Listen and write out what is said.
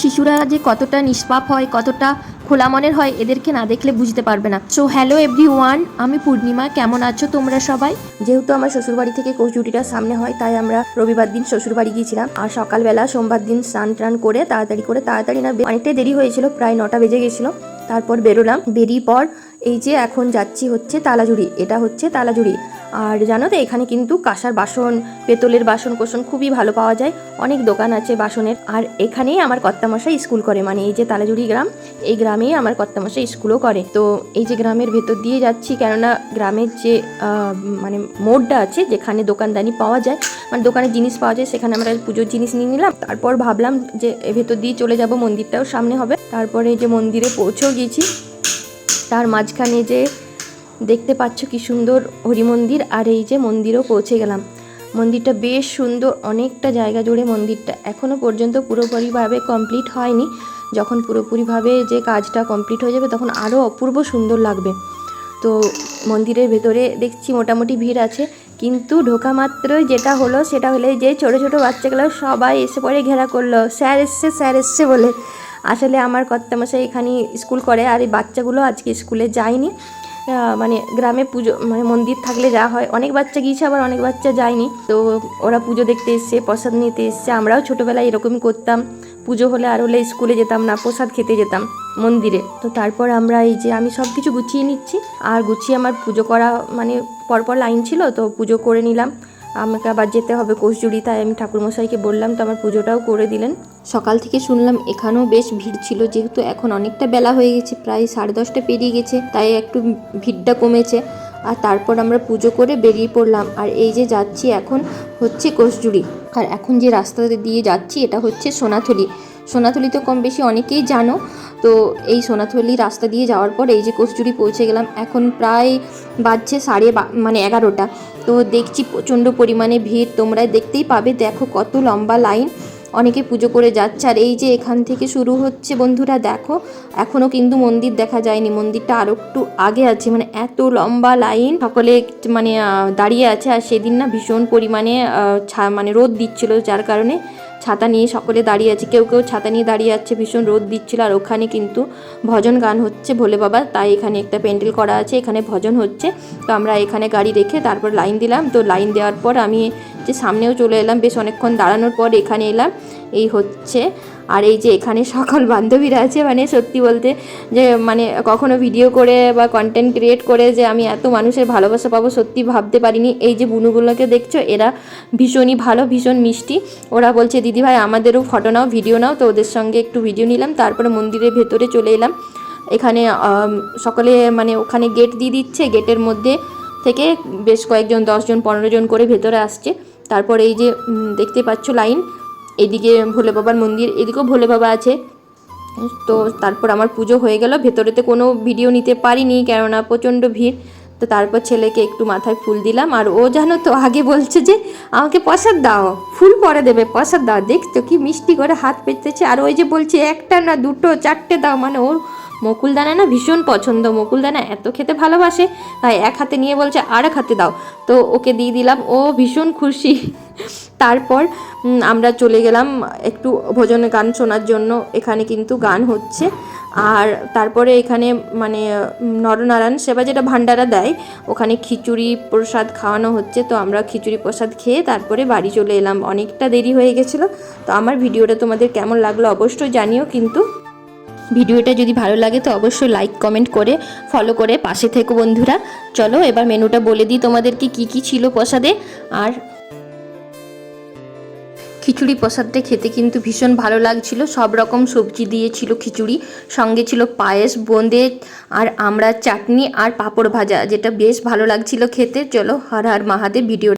শিশুরা যে কতটা নিষ্পাপ হয়, কতটা খোলা মনের হয়, এদেরকে না দেখলে বুঝতে পারবে না। সো হ্যালো এভরিওয়ান, আমি পূর্ণিমা। কেমন আছো তোমরা সবাই? যেহেতু আমার শ্বশুরবাড়ি থেকে কোচডুটিটা সামনে হয়, তাই আমরা রবিবার দিন শ্বশুরবাড়ি গিয়েছিলাম। আর সকালবেলা সোমবার দিন স্নান টান করে তাড়াতাড়ি না, অনেকটাই দেরি হয়েছিল, প্রায় 9টা বেজে গেছিলো। তারপর বেরোলাম। বেরিয়ে পর এই যে এখন যাচ্ছি হচ্ছে তালাজুড়ি। এটা হচ্ছে তালাজুড়ি। আর জানো তো, এখানে কিন্তু কাঁসার বাসন, পেতলের বাসন কোসন খুবই ভালো পাওয়া যায়। অনেক দোকান আছে বাসনের। আর এখানেই আমার কর্তামশাই স্কুল করে, মানে এই যে তালাজুড়ি গ্রাম, এই গ্রামেই আমার কর্তামশাই স্কুলও করে। তো এই যে গ্রামের ভেতর দিয়ে যাচ্ছি, কেননা গ্রামের যে মানে মোড়টা আছে, যেখানে দোকানদানি পাওয়া যায়, মানে দোকানের জিনিস পাওয়া যায়, সেখানে আমরা পুজোর জিনিস নিয়ে নিলাম। তারপর ভাবলাম যে ভেতর দিয়ে চলে যাব, মন্দিরটাও সামনে হবে। তারপরে যে মন্দিরে পৌঁছেও গেছি। তার মাঝখানে যে দেখতে পাচ্ছ কি সুন্দর হরি মন্দির, আর এই যে মন্দিরেও পৌঁছে গেলাম। মন্দিরটা বেশ সুন্দর, অনেকটা জায়গা জুড়ে মন্দিরটা। এখনও পর্যন্ত পুরোপুরিভাবে কমপ্লিট হয়নি। যখন পুরোপুরিভাবে যে কাজটা কমপ্লিট হয়ে যাবে, তখন আরও অপূর্ব সুন্দর লাগবে। তো মন্দিরের ভেতরে দেখছি মোটামুটি ভিড় আছে, কিন্তু ঢোকা মাত্রই যেটা হলো সেটা হলে যে ছোটো ছোটো বাচ্চাগুলো সবাই এসে পড়ে ঘেরা করলো, স্যার এসছে বলে। আসলে আমার কর্তামশাই এখানে স্কুল করে, আর এই বাচ্চাগুলো আজকে স্কুলে যায়নি। মানে গ্রামে পুজো, মানে মন্দির থাকলে যা হয়, অনেক বাচ্চা গিয়েছে, আবার অনেক বাচ্চা যায়নি। তো ওরা পুজো দেখতে এসছে, প্রসাদ নিতে এসছে। আমরাও ছোটোবেলায় এরকমই করতাম, পুজো হলে আর হলে স্কুলে যেতাম না, প্রসাদ খেতে যেতাম মন্দিরে। তো তারপর আমরা এই যে আমি সব কিছু গুছিয়ে নিচ্ছি, আর গুছিয়ে আমার পুজো করা, মানে পরপর লাইন ছিল, তো পুজো করে নিলাম। আমাকে আবার যেতে হবে কোচজুড়ি, তাই আমি ঠাকুরমশাইকে বললাম, তো আমার পুজোটাও করে দিলেন। সকাল থেকে শুনলাম এখানেও বেশ ভিড় ছিল, যেহেতু এখন অনেকটা বেলা হয়ে গেছে, প্রায় 10:30 পেরিয়ে গেছে, তাই একটু ভিড়টা কমেছে। আর তারপর আমরা পুজো করে বেরিয়ে পড়লাম। আর এই যে যাচ্ছি এখন হচ্ছে কোচজুড়ি। আর এখন যে রাস্তা দিয়ে যাচ্ছি এটা হচ্ছে সোনাথলি। সোনাথলি তো কম বেশি অনেকেই জানো। তো এই সোনাথলি রাস্তা দিয়ে যাওয়ার পর এই যে কোচজুড়ি পৌঁছে গেলাম। এখন প্রায় বাজছে 11:30। তো দেখছি প্রচণ্ড পরিমাণে ভিড়, তোমরা দেখতেই পাবে। দেখো কত লম্বা লাইন, অনেকে পুজো করে যাচ্ছে। আর এই যে এখান থেকে শুরু হচ্ছে বন্ধুরা, দেখো এখনও কিন্তু মন্দির দেখা যায়নি, মন্দিরটা আরও একটু আগে আছে। মানে এত লম্বা লাইন, সকলে মানে দাঁড়িয়ে আছে। আর সেদিন না ভীষণ পরিমাণে মানে রোদ দিচ্ছিল, যার কারণে ছাতা নিয়ে সকলে দাঁড়িয়ে আছে। কেউ কেউ ছাতা নিয়ে দাঁড়িয়ে আছে, ভীষণ রোদ দিচ্ছিল। আর ওখানে কিন্তু ভজন গান হচ্ছে ভোলে বাবা, তাই এখানে একটা প্যান্ডেল করা আছে, এখানে ভজন হচ্ছে। তো আমরা এখানে গাড়ি রেখে তারপর লাইন দিলাম। তো লাইন দেওয়ার পর আমি যে সামনেও চলে এলাম, বেশ অনেকক্ষণ দাঁড়ানোর পর এখানে এলাম। এই হচ্ছে, আর এই যে এখানে সকল বান্ধবীরা আছে, মানে সত্যি বলতে যে মানে কখনো ভিডিও করে বা কন্টেন্ট ক্রিয়েট করে যে আমি এত মানুষের ভালোবাসা পাবো, সত্যি ভাবতে পারিনি। এই যে বুনুগুলোকে দেখছো, এরা ভীষণই ভালো, ভীষণ মিষ্টি। ওরা বলছে দিদি ভাই আমাদেরও ফটো নাও, ভিডিও নাও। তো ওদের সঙ্গে একটু ভিডিও নিলাম, তারপরে মন্দিরের ভেতরে চলে এলাম। এখানে সকলে মানে ওখানে গেট দিয়ে দিচ্ছে, গেটের মধ্যে থেকে বেশ কয়েকজন 10 জন 15 জন করে ভেতরে আসছে। তারপর এই যে দেখতে পাচ্ছ লাইন, এদিকে ভোলে বাবার মন্দির, এদিকেও ভোলে বাবা আছে। তো তারপর আমার পুজো হয়ে গেল। ভেতরেতে কোনো ভিডিও নিতে পারিনি, কেননা প্রচণ্ড ভিড়। তো তারপর ছেলেকে একটু মাথায় ফুল দিলাম। আর ও জানো তো আগে বলছে যে আমাকে প্রসাদ দাও, ফুল পরে দেবে, প্রসাদ দাও। দেখতো কি মিষ্টি করে হাত পেতেছে। আর ওই যে বলছে একটা না দুটো 4টে দাও, মানে ওর মুকুলদানা না ভীষণ পছন্দ, মুকুলদানা এত খেতে ভালোবাসে, তাই এক হাতে নিয়ে বলছে আর এক হাতে দাও। তো ওকে দিয়ে দিলাম, ও ভীষণ খুশি। তারপর আমরা চলে গেলাম একটু ভজনের গান শোনার জন্য। এখানে কিন্তু গান হচ্ছে। আর তারপরে এখানে মানে নরনারায়ণ সেবা যেটা ভান্ডারা দেয়, ওখানে খিচুড়ি প্রসাদ খাওয়ানো হচ্ছে। তো আমরা খিচুড়ি প্রসাদ খেয়ে তারপরে বাড়ি চলে এলাম, অনেকটা দেরি হয়ে গেছিলো। তো আমার ভিডিওটা তোমাদের কেমন লাগলো অবশ্যই জানিও। কিন্তু ভিডিওটা যদি ভালো লাগে তো অবশ্যই লাইক কমেন্ট করে ফলো করে পাশে থেকো বন্ধুরা। চলো এবার মেনুটা বলে দিই তোমাদেরকে কি কি ছিল প্রসাদে। আর খিচুড়ি প্রসাদটা খেতে কিন্তু ভীষণ ভালো লাগছিল, সব রকম সবজি দিয়েছিল খিচুড়ি, সঙ্গে ছিল পায়েস, বোঁদে আর আমড়ার চাটনি আর পাঁপড় ভাজা, যেটা বেশ ভালো লাগছিল খেতে। চলো হর হর মহাদেব। ভিডিও